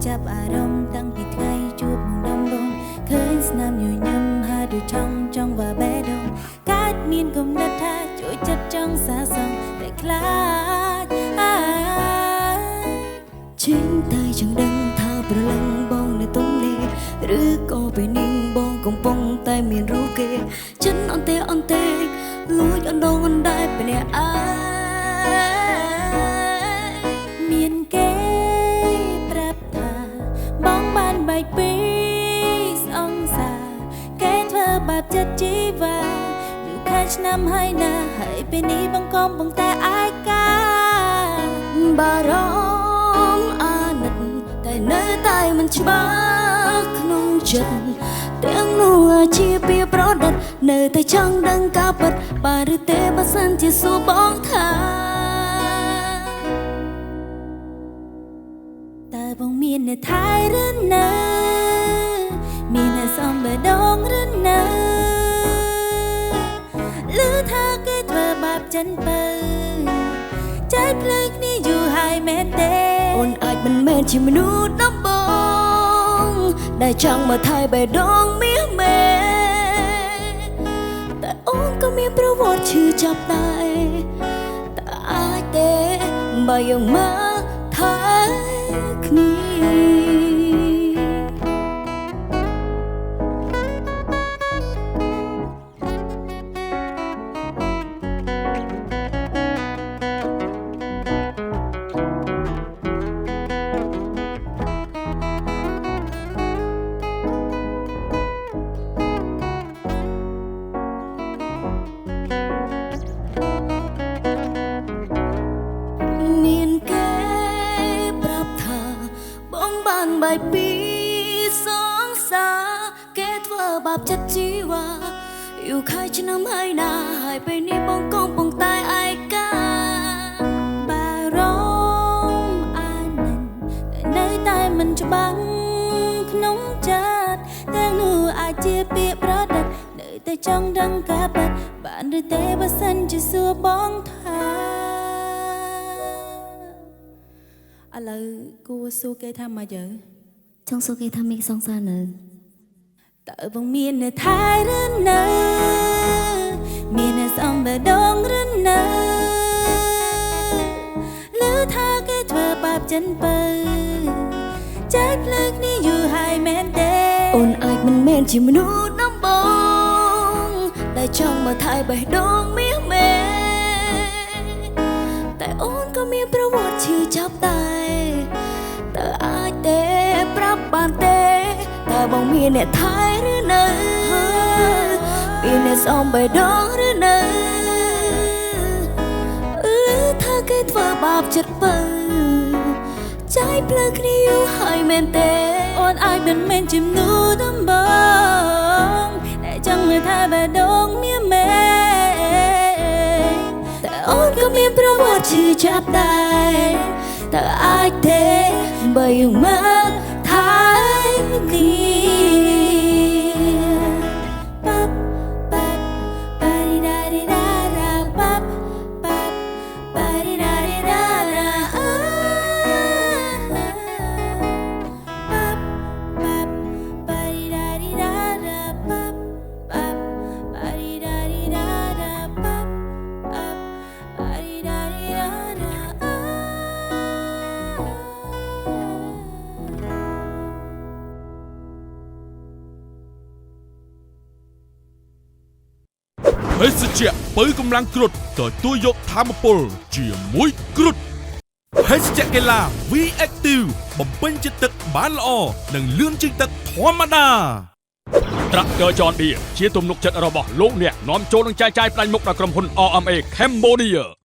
จับอารมณ์ตั้งពីថ្ងៃជួបនឹងដំបងឃើញស្នាមញញឹមហើយដូចចង់ว่าแบដងកើតមានគំនិតថាជួយចិត្តចង់សាសងតែខ្លាចជិះតែចង់ដឹងថាប្រលឹងបងនៅទុំនេះឬក៏ពេលនេះបងកំពុងតែមានរូបគេចិនអន្ទេលួចអណ្ដងអណ្ដែតពីអ្នកមានគេប្រាប់ថាបងបានបែកពីស្អងសាគេធ្វើបាបចិត្តជីវ៉ាយូរខែឆ្នាំហើយណាហើយពេលនេះបងកំពុងតែអាយកាបារម្ភអាណិតតែនៅតែមិនច្បាស់ក្នុងចិត្តទាំងនោះជាពាក្យប្រឌិតនៅតែចង់ដឹងការពិតបាទឬទេបើសិនជាសួរបងថាតើបងមាននៅថៃឬនៅមាននៅសំបដងឬនៅឬថាគេធ្វើបាបចិនពើใจភ្លើងនេះយូរហើយមែនទេអូនអាចមិនមែនជាមនុស្សដំបងដែលចង់មកថៃបេះដូងមាសមេតែអូនក៏មានប្រវត្តិឈឺចាប់ដែរតែអាចទេបើយើងមកថៃគ្នាមានគេប្រាប់ថាបងបានបែកពីសងសាគេធ្វើបាបចិត្តជីវ៉ាយូរខែឆ្នាំហើយណាហើយពេលនេះបងកំពុងតែឯកាបារម្ភអាណិនតែនៅតែមិនច្បាស់ក្នុងចិត្តទាំងនោះអាចជាពាក្យប្រឌិតនៅតែចង់ដឹងការពិតបានឬទេបើសិនជាសួរបងថាឥឡូវគួរសួរគេថាមកយើចង់សួរគេថាមានសង្សារនៅតើបងមាននៅថៃឬនៅមាននៅសំបដងឬនៅឬថាគេធ្វើបាបចិនពើใจភ្លើងនេះយូរហើយមែនទេអូនអាចមិនមែនជាមនុស្សដំបងដែលចង់មកថៃបេះដូងមាសមេតែអូនក៏មានប្រវត្តិឈឺចាប់ដែរតើអាចទេប្រាប់បានទេតើបងមានអ្នកថៃឬនៅមានអ្នកសំបេះដូងឬនៅថាគេធ្វើបាបចិត្តពើใจភ្លើងគ្នាយូរហើយមែនទេអូនអាចមិនមែនជាមនុស្សដំបងតែចង់នៅថៃបេះដូងមានមេតែអូនក៏មានប្រវត្តិឈឺចាប់ដែរតើអាចទេបើយើងមកថៃគ្នាប៉ាប់ប៉ាប់ប៉ារីដារីដារ៉ាប៉ាប់ប៉ាប់ប៉ារីដារីដារ៉ាប៉ាប់ប៉ាប់ប៉ារីដារីដារ៉ាប៉ាប់ប៉ាប់ប៉ារីដារីដារ៉ាប៉ាប់ប៉ាប់ប៉ារីដារីដារ៉ាភេសជ្ជៈបើកម្លាំងគ្រុឌទទួលយកធម្មពលជាមួយគ្រុឌភេសជ្ជៈកីឡា V-Active បំពេញជាតិទឹកបានល្អនិងលឿនជាងទឹកធម្មតាត្រាក់ទ័រចនឌីជាទំនុកចិត្តរបស់លោកអ្នកនាំចូលនឹងចែកចាយផ្ដាច់មុខដល់ក្រុមហ៊ុន RMA Cambodia